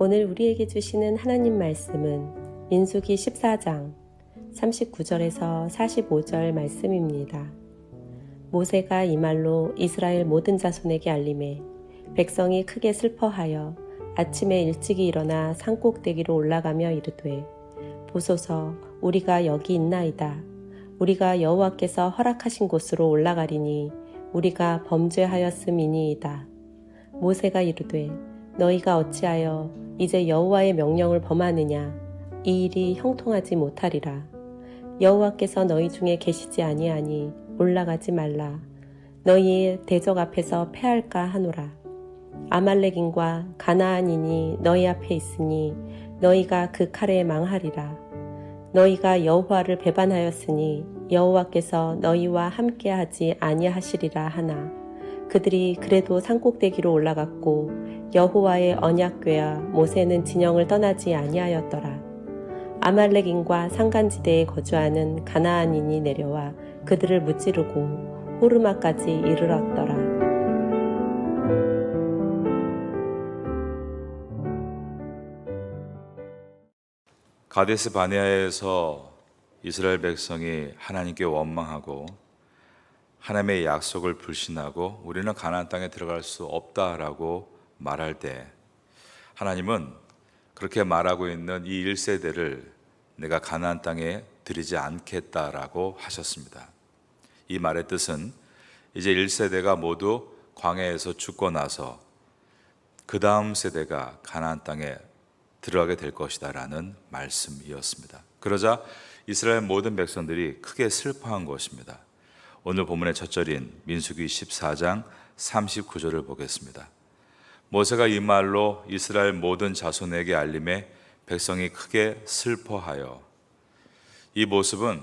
오늘 우리에게 주시는 하나님 말씀은 민수기 14장 39절에서 45절 말씀입니다. 모세가 이 말로 이스라엘 모든 자손에게 알림해 백성이 크게 슬퍼하여 아침에 일찍이 일어나 산꼭대기로 올라가며 이르되 보소서 우리가 여기 있나이다. 우리가 여호와께서 허락하신 곳으로 올라가리니 우리가 범죄하였음이니이다. 모세가 이르되 너희가 어찌하여 이제 여호와의 명령을 범하느냐. 이 일이 형통하지 못하리라. 여호와께서 너희 중에 계시지 아니하니 올라가지 말라. 너희의 대적 앞에서 패할까 하노라. 아말렉인과 가나안인이 너희 앞에 있으니 너희가 그 칼에 망하리라. 너희가 여호와를 배반하였으니 여호와께서 너희와 함께하지 아니하시리라 하나 그들이 그래도 산꼭대기로 올라갔고 여호와의 언약궤와 모세는 진영을 떠나지 아니하였더라. 아말렉인과 산간지대에 거주하는 가나안인이 내려와 그들을 무찌르고 호르마까지 이르렀더라. 가데스 바네아에서 이스라엘 백성이 하나님께 원망하고 하나님의 약속을 불신하고 우리는 가나안 땅에 들어갈 수 없다라고 말할 때 하나님은 그렇게 말하고 있는 이 1세대를 내가 가나안 땅에 들이지 않겠다라고 하셨습니다. 이 말의 뜻은 이제 1세대가 모두 광야에서 죽고 나서 그 다음 세대가 가나안 땅에 들어가게 될 것이다 라는 말씀이었습니다. 그러자 이스라엘 모든 백성들이 크게 슬퍼한 것입니다. 오늘 본문의 첫 절인 민수기 14장 39절을 보겠습니다. 모세가 이 말로 이스라엘 모든 자손에게 알림해 백성이 크게 슬퍼하여. 이 모습은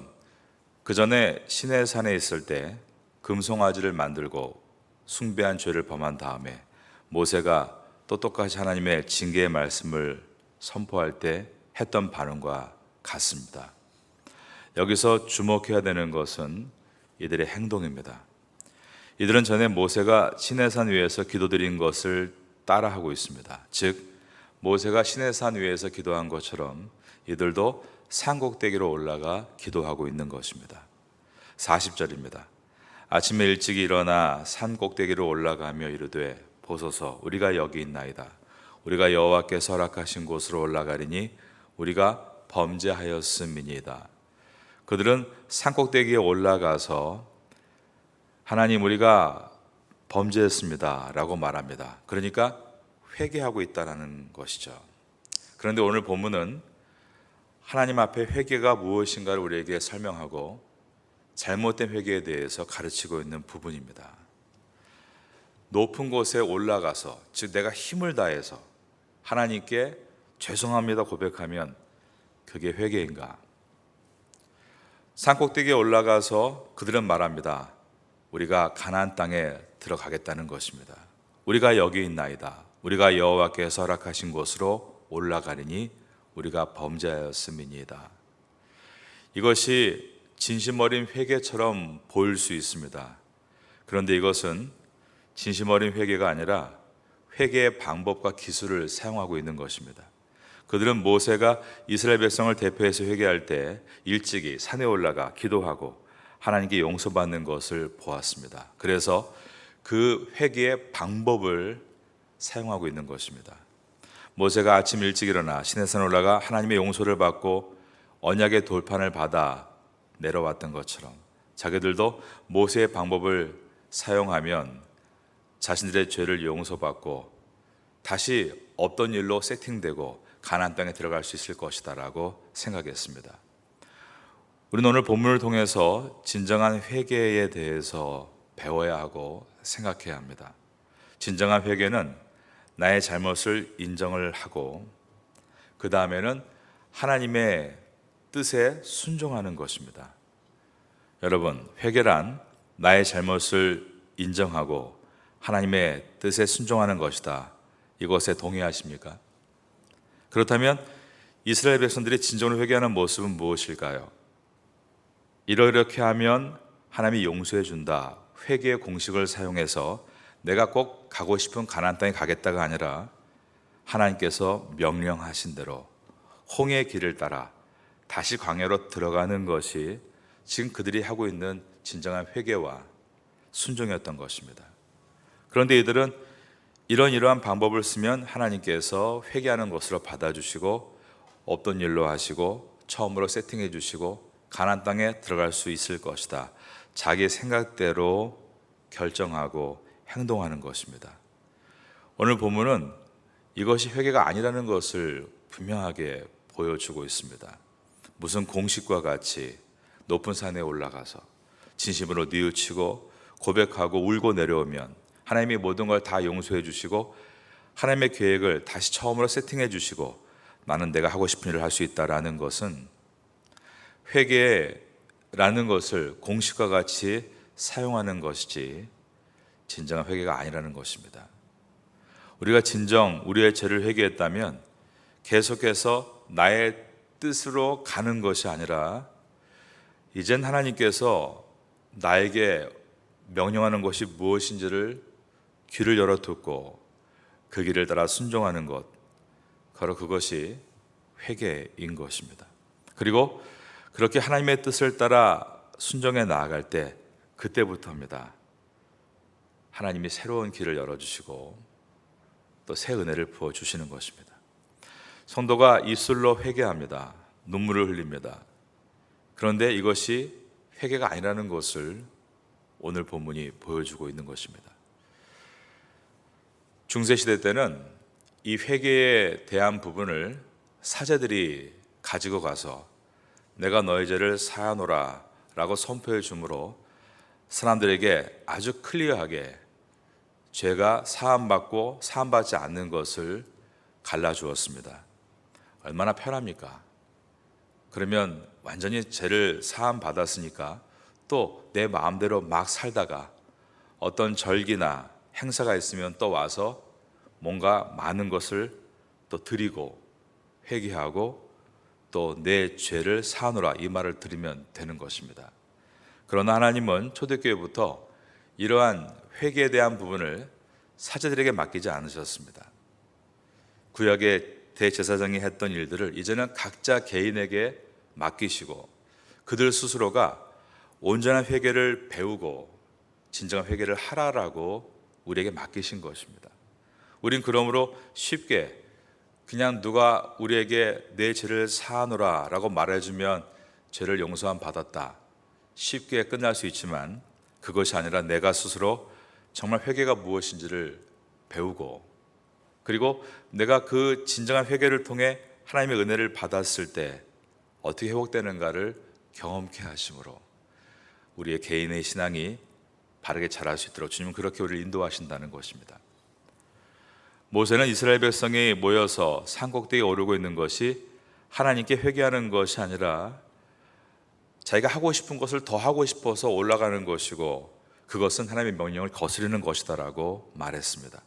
그 전에 시내산에 있을 때 금송아지를 만들고 숭배한 죄를 범한 다음에 모세가 또 똑같이 하나님의 징계의 말씀을 선포할 때 했던 반응과 같습니다. 여기서 주목해야 되는 것은 이들의 행동입니다. 이들은 전에 모세가 시내산 위에서 기도드린 것을 따라하고 있습니다. 즉 모세가 시내산 위에서 기도한 것처럼 이들도 산꼭대기로 올라가 기도하고 있는 것입니다. 40절입니다. 아침에 일찍 일어나 산꼭대기로 올라가며 이르되 보소서 우리가 여기 있나이다. 우리가 여호와께서 허락하신 곳으로 올라가리니 우리가 범죄하였음이니이다. 그들은 산꼭대기에 올라가서 하나님 우리가 범죄했습니다 라고 말합니다. 그러니까 회개하고 있다는 것이죠. 그런데 오늘 본문은 하나님 앞에 회개가 무엇인가를 우리에게 설명하고 잘못된 회개에 대해서 가르치고 있는 부분입니다. 높은 곳에 올라가서 즉 내가 힘을 다해서 하나님께 죄송합니다 고백하면 그게 회개인가? 산꼭대기에 올라가서 그들은 말합니다. 우리가 가나안 땅에 들어가겠다는 것입니다. 우리가 여기 있나이다. 우리가 여호와께서 허락하신 곳으로 올라가리니 우리가 범죄하였음이니이다. 이것이 진심 어린 회개처럼 보일 수 있습니다. 그런데 이것은 진심 어린 회개가 아니라 회개의 방법과 기술을 사용하고 있는 것입니다. 그들은 모세가 이스라엘 백성을 대표해서 회개할 때 일찍이 산에 올라가 기도하고 하나님께 용서받는 것을 보았습니다. 그래서 그 회개의 방법을 사용하고 있는 것입니다. 모세가 아침 일찍 일어나 시내산 올라가 하나님의 용서를 받고 언약의 돌판을 받아 내려왔던 것처럼 자기들도 모세의 방법을 사용하면 자신들의 죄를 용서받고 다시 없던 일로 세팅되고 가나안 땅에 들어갈 수 있을 것이다 라고 생각했습니다. 우리는 오늘 본문을 통해서 진정한 회개에 대해서 배워야 하고 생각해야 합니다. 진정한 회개는 나의 잘못을 인정을 하고 그 다음에는 하나님의 뜻에 순종하는 것입니다. 여러분, 회개란 나의 잘못을 인정하고 하나님의 뜻에 순종하는 것이다. 이것에 동의하십니까? 그렇다면 이스라엘 백성들이 진정으로 회개하는 모습은 무엇일까요? 이렇게 하면 하나님이 용서해 준다. 회개의 공식을 사용해서 내가 꼭 가고 싶은 가나안 땅에 가겠다가 아니라 하나님께서 명령하신 대로 홍해의 길을 따라 다시 광야로 들어가는 것이 지금 그들이 하고 있는 진정한 회개와 순종이었던 것입니다. 그런데 이들은 이러한 방법을 쓰면 하나님께서 회개하는 것으로 받아주시고 없던 일로 하시고 처음으로 세팅해 주시고 가나안 땅에 들어갈 수 있을 것이다. 자기 생각대로 결정하고 행동하는 것입니다. 오늘 본문은 이것이 회개가 아니라는 것을 분명하게 보여주고 있습니다. 무슨 공식과 같이 높은 산에 올라가서 진심으로 뉘우치고 고백하고 울고 내려오면 하나님이 모든 걸 다 용서해 주시고 하나님의 계획을 다시 처음으로 세팅해 주시고 나는 내가 하고 싶은 일을 할 수 있다라는 것은 회개라는 것을 공식과 같이 사용하는 것이지 진정한 회개가 아니라는 것입니다. 우리가 진정 우리의 죄를 회개했다면 계속해서 나의 뜻으로 가는 것이 아니라 이젠 하나님께서 나에게 명령하는 것이 무엇인지를 귀를 열어 듣고 그 길을 따라 순종하는 것, 바로 그것이 회개인 것입니다. 그리고 그렇게 하나님의 뜻을 따라 순종해 나아갈 때 그때부터입니다. 하나님이 새로운 길을 열어주시고 또 새 은혜를 부어주시는 것입니다. 성도가 입술로 회개합니다. 눈물을 흘립니다. 그런데 이것이 회개가 아니라는 것을 오늘 본문이 보여주고 있는 것입니다. 중세시대 때는 이 회개에 대한 부분을 사제들이 가지고 가서 내가 너의 죄를 사하노라 라고 선포해 주므로 사람들에게 아주 클리어하게 죄가 사함받고 사함받지 않는 것을 갈라주었습니다. 얼마나 편합니까? 그러면 완전히 죄를 사함받았으니까 또 내 마음대로 막 살다가 어떤 절기나 행사가 있으면 또 와서 뭔가 많은 것을 또 드리고 회개하고 또 내 죄를 사하노라 이 말을 드리면 되는 것입니다. 그러나 하나님은 초대교회부터 이러한 회개에 대한 부분을 사제들에게 맡기지 않으셨습니다. 구약의 대제사장이 했던 일들을 이제는 각자 개인에게 맡기시고 그들 스스로가 온전한 회개를 배우고 진정한 회개를 하라라고 우리에게 맡기신 것입니다. 우린 그러므로 쉽게 그냥 누가 우리에게 내 죄를 사하노라 라고 말해주면 죄를 용서함 받았다 쉽게 끝날 수 있지만 그것이 아니라 내가 스스로 정말 회개가 무엇인지를 배우고 그리고 내가 그 진정한 회개를 통해 하나님의 은혜를 받았을 때 어떻게 회복되는가를 경험케 하심으로 우리의 개인의 신앙이 바르게 자랄 수 있도록 주님은 그렇게 우리를 인도하신다는 것입니다. 모세는 이스라엘 백성이 모여서 산 꼭대기에 오르고 있는 것이 하나님께 회개하는 것이 아니라 자기가 하고 싶은 것을 더 하고 싶어서 올라가는 것이고 그것은 하나님의 명령을 거스르는 것이다라고 말했습니다.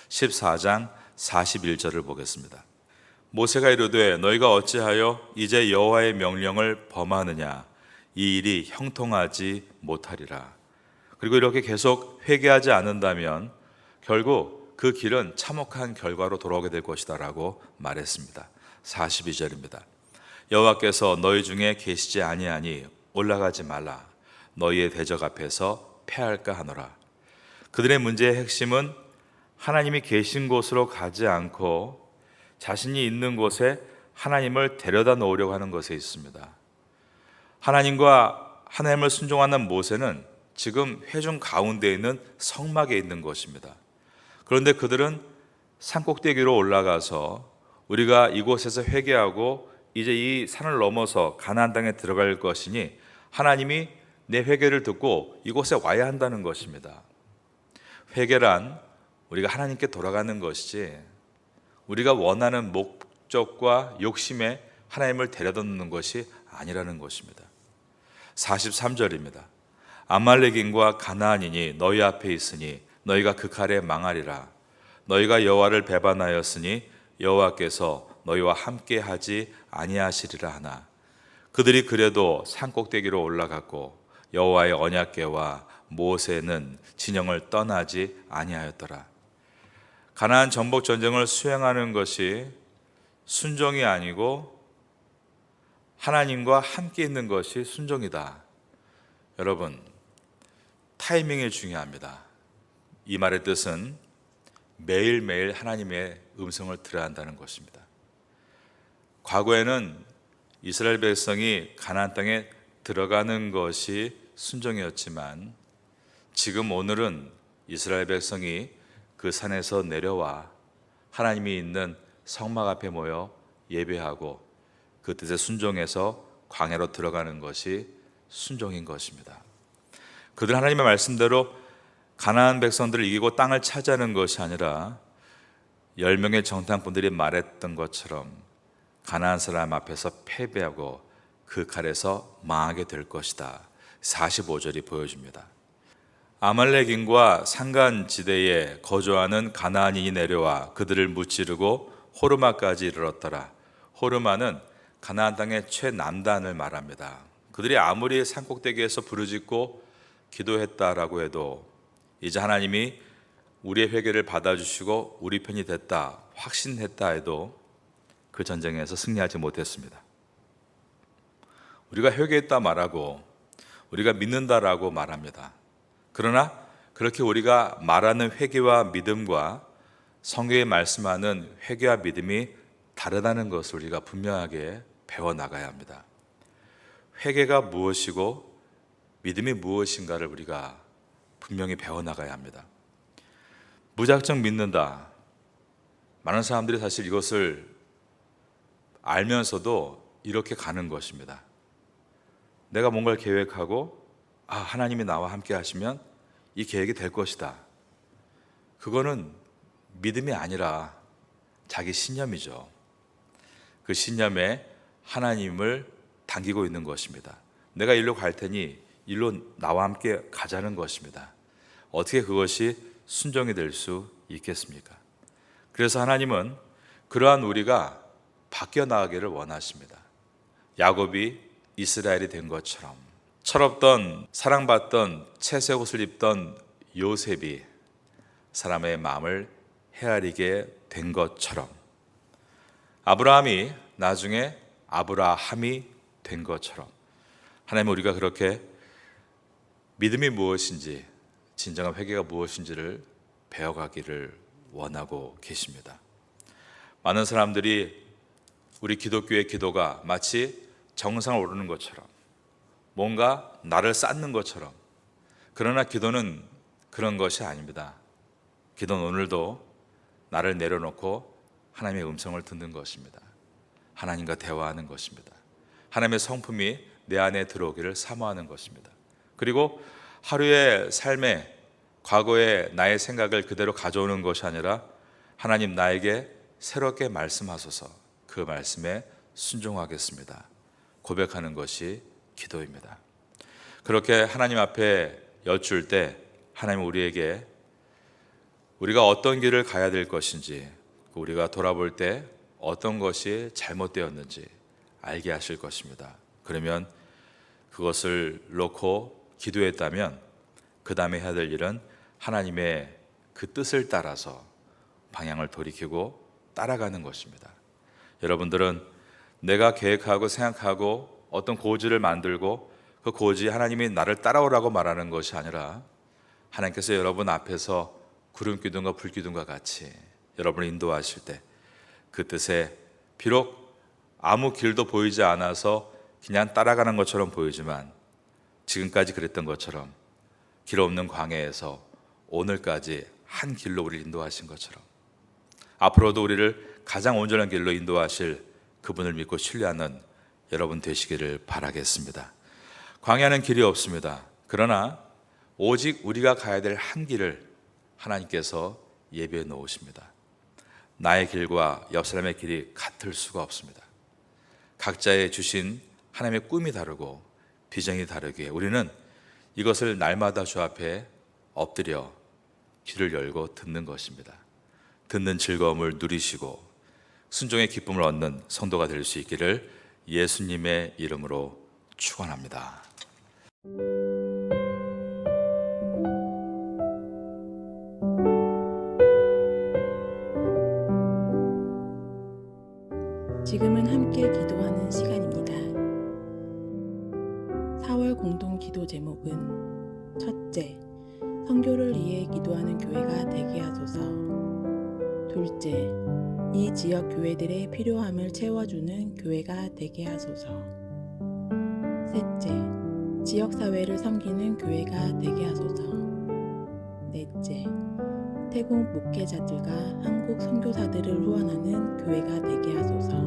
14장 41절을 보겠습니다. 모세가 이르되 너희가 어찌하여 이제 여호와의 명령을 범하느냐 이 일이 형통하지 못하리라. 그리고 이렇게 계속 회개하지 않는다면 결국 그 길은 참혹한 결과로 돌아오게 될 것이다 라고 말했습니다. 42절입니다. 여호와께서 너희 중에 계시지 아니하니 올라가지 말라. 너희의 대적 앞에서 패할까 하노라. 그들의 문제의 핵심은 하나님이 계신 곳으로 가지 않고 자신이 있는 곳에 하나님을 데려다 놓으려고 하는 것에 있습니다. 하나님을 순종하는 모세는 지금 회중 가운데 있는 성막에 있는 것입니다. 그런데 그들은 산꼭대기로 올라가서 우리가 이곳에서 회개하고 이제 이 산을 넘어서 가나안 땅에 들어갈 것이니 하나님이 내 회개를 듣고 이곳에 와야 한다는 것입니다. 회개란 우리가 하나님께 돌아가는 것이지 우리가 원하는 목적과 욕심에 하나님을 데려다 놓는 것이 아니라는 것입니다. 43절입니다. 아말렉인과 가나안인이 너희 앞에 있으니 너희가 그 칼에 망하리라. 너희가 여호와를 배반하였으니 여호와께서 너희와 함께 하지 아니하시리라 하나. 그들이 그래도 산꼭대기로 올라갔고 여호와의 언약궤와 모세는 진영을 떠나지 아니하였더라. 가나안 정복 전쟁을 수행하는 것이 순종이 아니고 하나님과 함께 있는 것이 순종이다. 여러분, 타이밍이 중요합니다. 이 말의 뜻은 매일매일 하나님의 음성을 들어야 한다는 것입니다. 과거에는 이스라엘 백성이 가나안 땅에 들어가는 것이 순종이었지만 지금 오늘은 이스라엘 백성이 그 산에서 내려와 하나님이 있는 성막 앞에 모여 예배하고 그 뜻에 순종해서 광야로 들어가는 것이 순종인 것입니다. 그들 하나님의 말씀대로 가나안 백성들을 이기고 땅을 차지하는 것이 아니라 10명의 정탐꾼들이 말했던 것처럼 가나안 사람 앞에서 패배하고 그 칼에서 망하게 될 것이다. 45절이 보여줍니다. 아말렉인과 산간지대에 거주하는 가나안인이 내려와 그들을 무찌르고 호르마까지 이르렀더라. 호르마는 가나안 땅의 최남단을 말합니다. 그들이 아무리 산꼭대기에서 부르짖고 기도했다라고 해도 이제 하나님이 우리의 회개를 받아주시고 우리 편이 됐다 확신했다 해도 그 전쟁에서 승리하지 못했습니다. 우리가 회개했다 말하고 우리가 믿는다라고 말합니다. 그러나 그렇게 우리가 말하는 회개와 믿음과 성경에 말씀하는 회개와 믿음이 다르다는 것을 우리가 분명하게 배워나가야 합니다. 회개가 무엇이고 믿음이 무엇인가를 우리가 분명히 배워나가야 합니다. 무작정 믿는다. 많은 사람들이 사실 이것을 알면서도 이렇게 가는 것입니다. 내가 뭔가를 계획하고 하나님이 나와 함께 하시면 이 계획이 될 것이다. 그거는 믿음이 아니라 자기 신념이죠. 그 신념에 하나님을 당기고 있는 것입니다. 내가 일로 갈 테니 일로 나와 함께 가자는 것입니다. 어떻게 그것이 순종이 될 수 있겠습니까? 그래서 하나님은 그러한 우리가 바뀌어 나가기를 원하십니다. 야곱이 이스라엘이 된 것처럼 철없던 사랑받던 채색 옷을 입던 요셉이 사람의 마음을 헤아리게 된 것처럼 아브라함이 나중에 아브라함이 된 것처럼 하나님은 우리가 그렇게 믿음이 무엇인지 진정한 회개가 무엇인지를 배워가기를 원하고 계십니다. 많은 사람들이 우리 기독교의 기도가 마치 정상을 오르는 것처럼 뭔가 나를 쌓는 것처럼 그러나 기도는 그런 것이 아닙니다. 기도는 오늘도 나를 내려놓고 하나님의 음성을 듣는 것입니다. 하나님과 대화하는 것입니다. 하나님의 성품이 내 안에 들어오기를 사모하는 것입니다. 그리고 하루의 삶에 과거의 나의 생각을 그대로 가져오는 것이 아니라 하나님 나에게 새롭게 말씀하소서 그 말씀에 순종하겠습니다. 고백하는 것이 기도입니다. 그렇게 하나님 앞에 여쭐 때 하나님은 우리에게 우리가 어떤 길을 가야 될 것인지 우리가 돌아볼 때 어떤 것이 잘못되었는지 알게 하실 것입니다. 그러면 그것을 놓고 기도했다면 그 다음에 해야 될 일은 하나님의 그 뜻을 따라서 방향을 돌이키고 따라가는 것입니다. 여러분들은 내가 계획하고 생각하고 어떤 고지를 만들고 그 고지에 하나님이 나를 따라오라고 말하는 것이 아니라 하나님께서 여러분 앞에서 구름 기둥과 불 기둥과 같이 여러분을 인도하실 때 그 뜻에 비록 아무 길도 보이지 않아서 그냥 따라가는 것처럼 보이지만 지금까지 그랬던 것처럼 길 없는 광야에서 오늘까지 한 길로 우리를 인도하신 것처럼 앞으로도 우리를 가장 온전한 길로 인도하실 그분을 믿고 신뢰하는 여러분 되시기를 바라겠습니다. 광야는 길이 없습니다. 그러나 오직 우리가 가야 될 한 길을 하나님께서 예비해 놓으십니다. 나의 길과 옆 사람의 길이 같을 수가 없습니다. 각자의 주신 하나님의 꿈이 다르고 비전이 다르기에 우리는 이것을 날마다 주 앞에 엎드려 귀를 열고 듣는 것입니다. 듣는 즐거움을 누리시고 순종의 기쁨을 얻는 성도가 될 수 있기를 예수님의 이름으로 축원합니다. 기도 제목은 첫째, 선교를 위해 기도하는 교회가 되게 하소서. 둘째, 이 지역 교회들의 필요함을 채워주는 교회가 되게 하소서. 셋째, 지역사회를 섬기는 교회가 되게 하소서. 넷째, 태국 목회자들과 한국 선교사들을 후원하는 교회가 되게 하소서.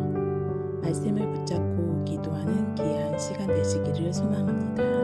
말씀을 붙잡고 기도하는 귀한 시간 되시기를 소망합니다.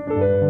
있습니다.